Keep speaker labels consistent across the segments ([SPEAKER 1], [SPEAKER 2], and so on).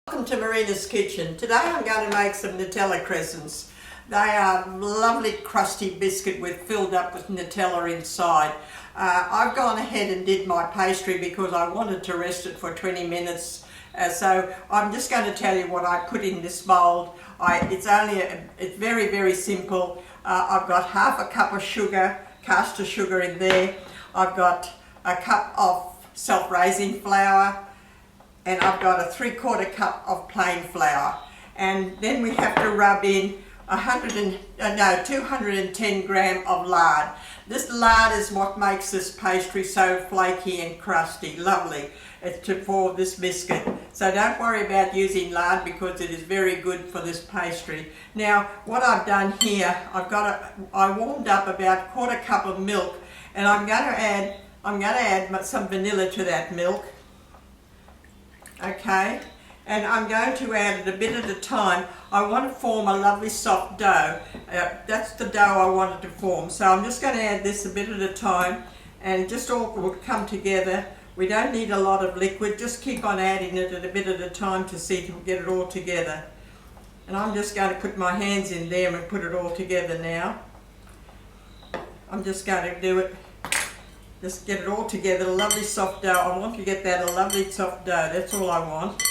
[SPEAKER 1] Welcome to Marina's kitchen. Today I'm going to make some Nutella crescents. They are lovely crusty biscuit filled up with Nutella inside. I've gone ahead and did my pastry because I wanted to rest it for 20 minutes. So I'm just going to tell you what I put in this mold. It's very, very simple. I've got half a cup of sugar, caster sugar in there. I've got a cup of self-raising flour, and I've got a 3/4 cup of plain flour. And then we have to rub in 210 gram of lard. This lard is what makes this pastry so flaky and crusty, lovely. It's for this biscuit. So don't worry about using lard because it is very good for this pastry. Now what I've done here, I warmed up about 1/4 cup of milk, and I'm going to add some vanilla to that milk. Okay, and I'm going to add it a bit at a time. I want to form a lovely soft dough. That's the dough I wanted to form. So I'm just going to add this a bit at a time, and just all will come together. We don't need a lot of liquid, just keep on adding it a bit at a time to get it all together. And I'm just going to put my hands in there and put it all together now. I'm just going to do it. Just get it all together, a lovely soft dough. I want to get that a lovely soft dough. That's all I want.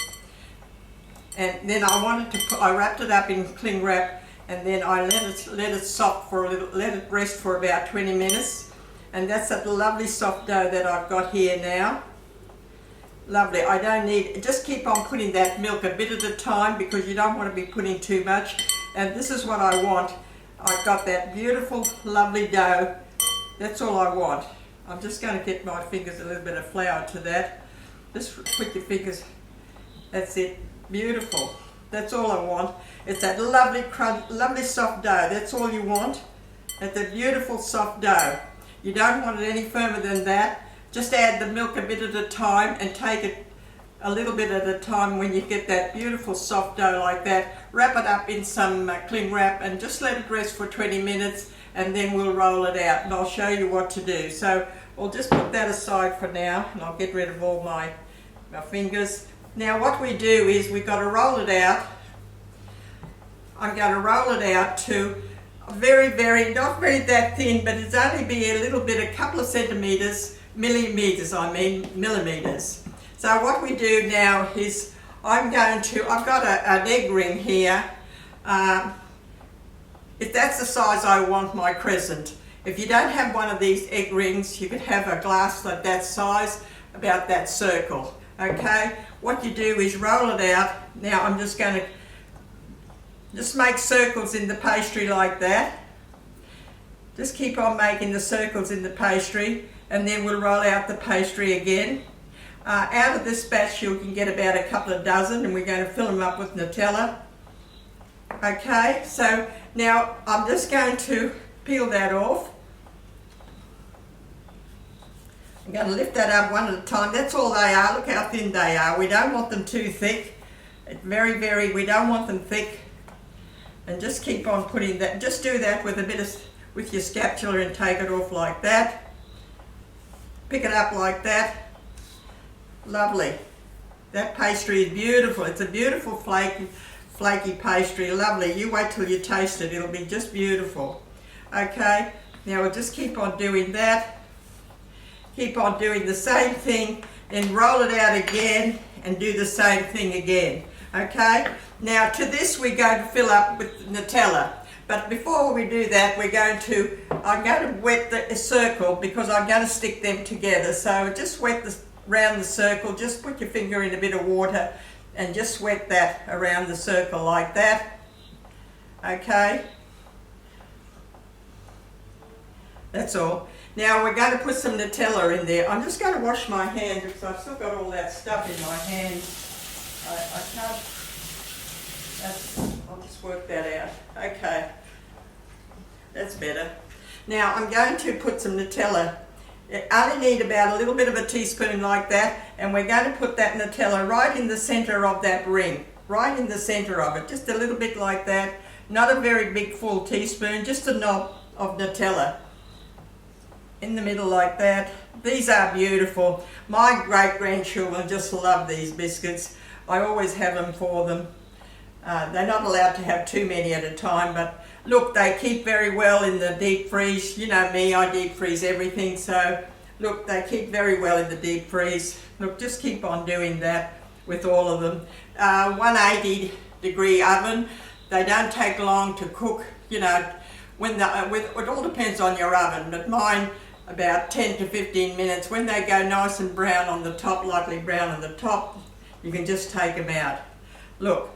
[SPEAKER 1] And then I wrapped it up in cling wrap, and then I let it soft for a little, let it rest for about 20 minutes. And that's that lovely soft dough that I've got here now. Lovely. I don't need, just keep on putting that milk a bit at a time because you don't want to be putting too much. And this is what I want. I've got that beautiful, lovely dough. That's all I want. I'm just going to get my fingers a little bit of flour to that. Just put your fingers, that's it, beautiful. That's all I want. It's that lovely lovely soft dough, that's all you want. It's a beautiful soft dough. You don't want it any firmer than that. Just add the milk a bit at a time and take it a little bit at a time. When you get that beautiful soft dough like that, wrap it up in some cling wrap and just let it rest for 20 minutes, and then we'll roll it out and I'll show you what to do. So we'll just put that aside for now, and I'll get rid of all my fingers. Now what we do is we've got to roll it out. I'm going to roll it out to very, very, not very that thin, but it's only be a little bit, a couple of millimeters. So what we do now is I've got an egg ring here. If that's the size I want my crescent. If you don't have one of these egg rings, you could have a glass like that size, about that circle. Okay, what you do is roll it out. Now I'm just going to make circles in the pastry like that. Just keep on making the circles in the pastry, and then we'll roll out the pastry again. Out of this batch you can get about a couple of dozen, and we're going to fill them up with Nutella. Okay, so now I'm just going to peel that off. I'm going to lift that up one at a time. That's all they are. Look how thin they are. We don't want them too thick. It's very, we don't want them thick. And just keep on putting that. Just do that with with your spatula and take it off like that. Pick it up like that. Lovely. That pastry is beautiful. It's a beautiful flaky pastry, lovely. You wait till you taste it, it'll be just beautiful. Okay, now we'll just keep on doing that. Keep on doing the same thing, then roll it out again and do the same thing again. Okay, now to this we're going to fill up with Nutella. But before we do that, I'm going to wet the circle because I'm going to stick them together. So just wet around the circle, just put your finger in a bit of water and just wet that around the circle like that. Okay, that's all. Now we're going to put some Nutella in there. I'm just going to wash my hands because I've still got all that stuff in my hands. I can't, I'll just work that out. Okay, that's better. Now I'm going to put some Nutella. I only need about a little bit of a teaspoon like that, and we're going to put that Nutella right in the center of that ring, right in the center of it, just a little bit like that. Not a very big full teaspoon, just a knob of Nutella in the middle like that. These are beautiful. My great grandchildren just love these biscuits. I always have them for them. They're not allowed to have too many at a time, but look, they keep very well in the deep freeze. You know me, I deep freeze everything, so look, they keep very well in the deep freeze. Look, just keep on doing that with all of them. 180-degree oven. They don't take long to cook, you know, it all depends on your oven, but mine about 10 to 15 minutes. When they go nice and brown on the top, lightly brown on the top, you can just take them out. Look,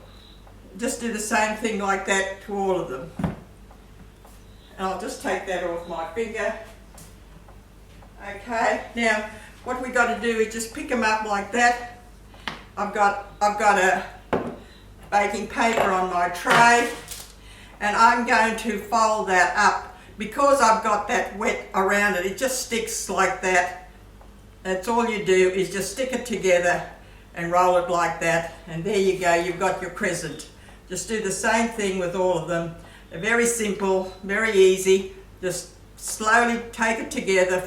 [SPEAKER 1] just do the same thing like that to all of them. And I'll just take that off my finger. Okay, now what we got to do is just pick them up like that. I've got a baking paper on my tray, and I'm going to fold that up. Because I've got that wet around it, it just sticks like that. That's all you do, is just stick it together and roll it like that, and there you go, you've got your crescent. Just do the same thing with all of them. They're very simple, very easy. Just slowly take it together,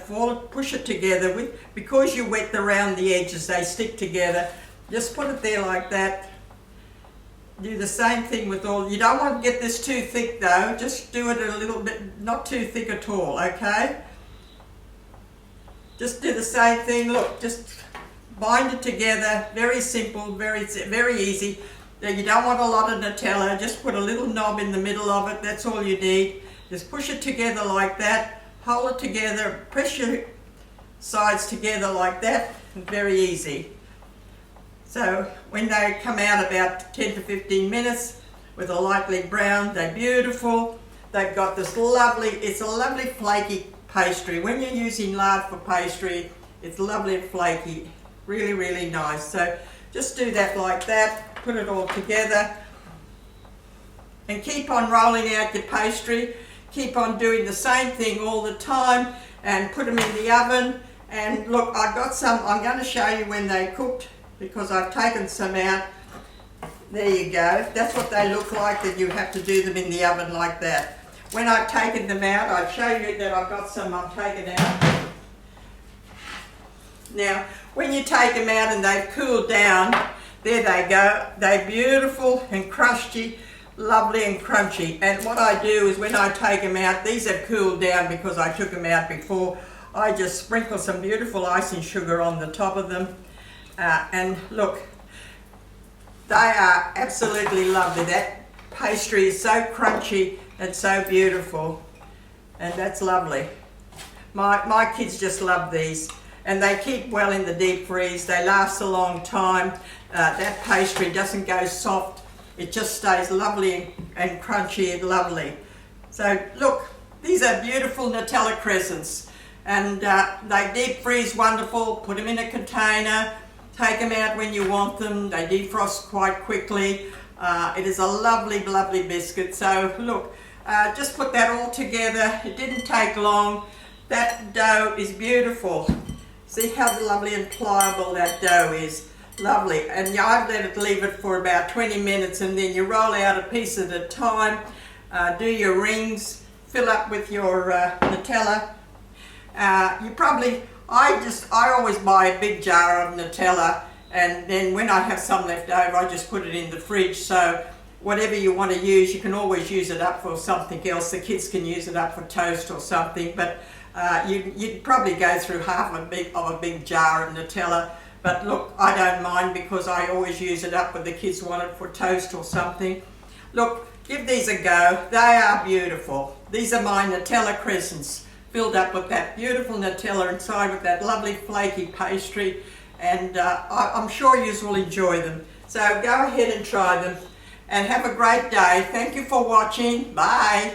[SPEAKER 1] push it together. Because you wet around the edges, they stick together. Just put it there like that. Do the same thing with all. You don't want to get this too thick though, just do it a little bit, not too thick at all, okay? Just do the same thing, look, just bind it together, very simple, very easy. Now, you don't want a lot of Nutella, just put a little knob in the middle of it, that's all you need. Just push it together like that, hold it together, press your sides together like that, very easy. So when they come out about 10 to 15 minutes with a lightly brown, they're beautiful. They've got this lovely, it's a lovely flaky pastry. When you're using lard for pastry, it's lovely and flaky, really, really nice. So just do that like that, put it all together, and keep on rolling out your pastry. Keep on doing the same thing all the time, and put them in the oven. And look, I've got some, I'm going to show you when they cooked, because I've taken some out. There you go. That's what they look like, that you have to do them in the oven like that. When I've taken them out, I'll show you that I've got some I've taken out. Now, when you take them out and they've cooled down, there they go. They're beautiful and crunchy, lovely and crunchy. And what I do is when I take them out, these have cooled down because I took them out before, I just sprinkle some beautiful icing sugar on the top of them. And look, they are absolutely lovely. That pastry is so crunchy and so beautiful, and that's lovely. My kids just love these, and they keep well in the deep freeze. They last a long time. That pastry doesn't go soft. It just stays lovely and crunchy and lovely. So look, these are beautiful Nutella crescents, and they deep freeze wonderful. Put them in a container. Take them out when you want them. They defrost quite quickly. It is a lovely, lovely biscuit. So look, just put that all together. It didn't take long. That dough is beautiful. See how lovely and pliable that dough is. Lovely. And I've let it leave it for about 20 minutes, and then you roll out a piece at a time. Do your rings. Fill up with your Nutella. I always buy a big jar of Nutella, and then when I have some left over, I just put it in the fridge. So whatever you want to use, you can always use it up for something else. The kids can use it up for toast or something, but you'd probably go through half of a big jar of Nutella. But look, I don't mind, because I always use it up when the kids want it for toast or something. Look, give these a go. They are beautiful. These are my Nutella crescents, filled up with that beautiful Nutella inside with that lovely flaky pastry, and I'm sure you will enjoy them. So go ahead and try them, and have a great day. Thank you for watching. Bye.